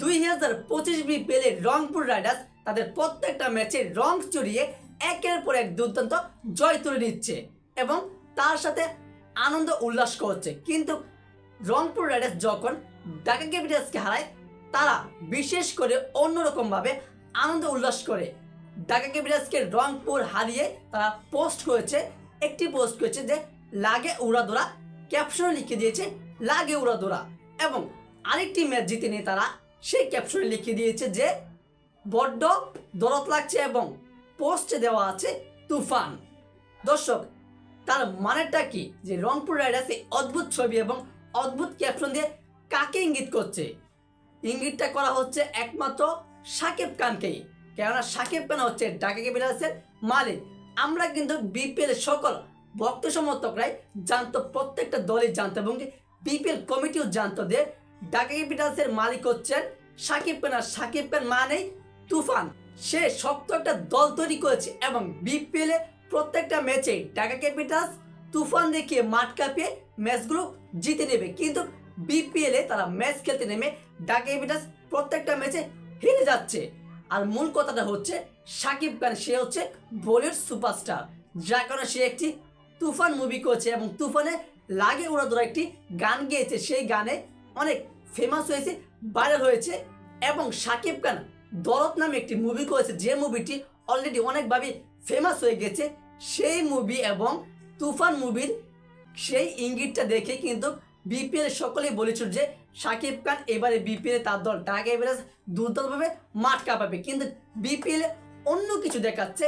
2025 বিপিএলে রংপুর রাইডার্স তাদের প্রত্যেকটা ম্যাচে রং চড়িয়ে একের পর এক দুর্দান্ত জয় তুলে নিচ্ছে এবং তার সাথে আনন্দ উল্লাস করছে। কিন্তু রংপুর রাইডার্স যখন ঢাকা ক্যাপিটালসকে হারায় তারা বিশেষ করে অন্যরকমভাবে আনন্দ উল্লাস করে। ঢাকা ক্যাপিটালসকে রংপুর হারিয়ে তারা একটি পোস্ট করেছে যে লাগে উড়াদোড়া, ক্যাপশনে লিখে দিয়েছে লাগে উড়াদোড়া, এবং আরেকটি ম্যাচ জিতে নিয়ে তারা সেই ক্যাপশনে লিখে দিয়েছে যে বড্ড দরদ লাগছে এবং পোস্টে দেওয়া আছে তুফান। দর্শক, তার মানেটা কি? যে রংপুর রাইডার্স এই অদ্ভুত ছবি এবং অদ্ভুত ক্যাপশন দিয়ে কাকে ইঙ্গিত করছে? ইঙ্গিতটা করা হচ্ছে একমাত্র সাকিব খানকেই, কেননা সাকিব খান হচ্ছে ঢাকা ক্যাপিটালসের মালিক। আমরা কিন্তু বিপিএল সকল ভক্ত সমর্থকরাই জানতো, প্রত্যেকটা দলই জানতো এবং বিপিএল কমিটিও জানতো যে ঢাকা ক্যাপিটালসের মালিক হচ্ছেন সাকিব খান, আর সাকিব খান মানেই তুফান। সে শক্ত একটা দল তৈরি করেছে এবং বিপিএল এ প্রত্যেকটা ম্যাচে ঢাকা ক্যাপিটালস তুফান দেখিয়ে মাঠ কাঁপিয়ে ম্যাচগুলো জিতে নেবে। কিন্তু বিপিএল এ তারা ম্যাচ খেলতে নেমে ঢাকা ক্যাপিটালস প্রত্যেকটা ম্যাচে হেরে যাচ্ছে। আর মূল কথাটা হচ্ছে সাকিব খান, সে হচ্ছে বলিউড সুপারস্টার, যার কারণে সে একটি তুফান মুভি করেছে এবং তুফানে লাগে উড়াদোড়া একটি গান গেয়েছে। সেই গানে অনেক ফেমাস হয়েছে, ভাইরাল হয়েছে। এবং সাকিব খান দরদ নামে একটি মুভি করেছে, যে মুভিটি অলরেডি অনেকভাবে ফেমাস হয়ে গেছে। সেই মুভি এবং তুফান মুভির সেই ইঙ্গিতটা দেখে কিন্তু বিপিএল সকলেই বলেছিল যে সাকিব খান এবারে বিপিএল তার দল ঢাকা ক্যাপিটালস দুর্দান্তভাবে মাঠ কাঁপাবে। কিন্তু বিপিএল অন্য কিছু দেখাচ্ছে।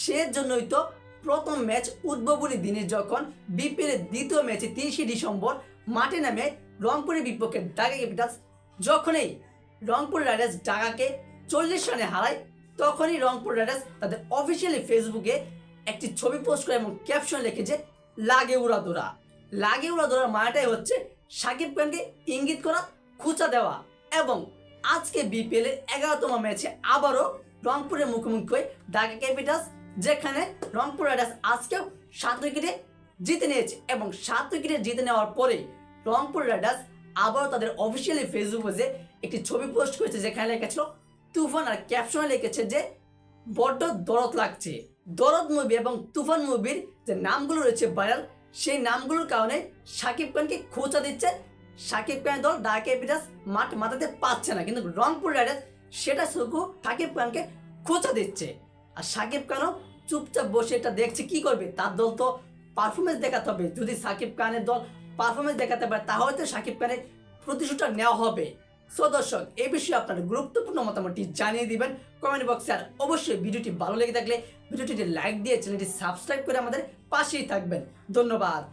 সেজন্যই তো প্রথম ম্যাচ উদ্বোধনী দিনে যখন বিপিএল দ্বিতীয় ম্যাচে 30 ডিসেম্বর মাঠে নামে রংপুরের বিপক্ষে ঢাকা ক্যাপিটালস, যখনই রংপুর রাইডার্স ঢাকাকে 40 রানে হারায়, তখনই রংপুর রাইডার্স তাদের অফিসিয়ালি ফেসবুকে একটি ছবি পোস্ট করে এবং ক্যাপশন লিখেছে লাগে উড়াদোড়া। লাগে উড়াদোড়ার মানেটাই হচ্ছে সাকিব খানকে ইঙ্গিত করা, খুঁচা দেওয়া। এবং আজকে বিপিএল এর 11তম ম্যাচে আবারও রংপুরের মুখোমুখি হয়ে ঢাকা ক্যাপিটালস, যেখানে রংপুর রাইডার্স আজকেও 7 উইকেটে জিতে নিয়েছে এবং 7 উইকেটে জিতে নেওয়ার পরে রংপুর রাইডার্স আবারও তাদের অফিসিয়ালি ফেসবুক পেজে একটি ছবি পোস্ট করেছে, যেখানে লেখা তুফান, আর ক্যাপশনে লিখেছে যে বড্ড দরদ লাগছে। দরদ মুভি এবং তুফান মুভির যে নামগুলো রয়েছে ভাইরাল, সেই নামগুলোর কারণে সাকিব খানকে খোঁচা দিচ্ছে। সাকিব খানের দল ঢাকা ক্যাপিটালস মাঠ মাথাতে পাচ্ছে না, কিন্তু রংপুর রাইডার্স সেটা শুধু সাকিব খানকে খোঁচা দিচ্ছে। আর সাকিব খানও চুপচাপ বসে এটা দেখছে, কি করবে? তার দল তো পারফরমেন্স দেখাতে হবে। যদি সাকিব খানের দল পারফরমেন্স দেখাতে পারে তাহলে তো সাকিব খানের প্রতিশোধটা নেওয়া হবে। সো দর্শক, এই বিষয়ে আপনার গুরুত্বপূর্ণ মতামতটি জানিয়ে দিবেন কমেন্ট বক্সে। আর অবশ্যই ভিডিওটি ভালো লেগে থাকলে ভিডিওটিতে লাইক দিয়ে চ্যানেলটি সাবস্ক্রাইব করে আমাদের পাশেই থাকবেন। ধন্যবাদ।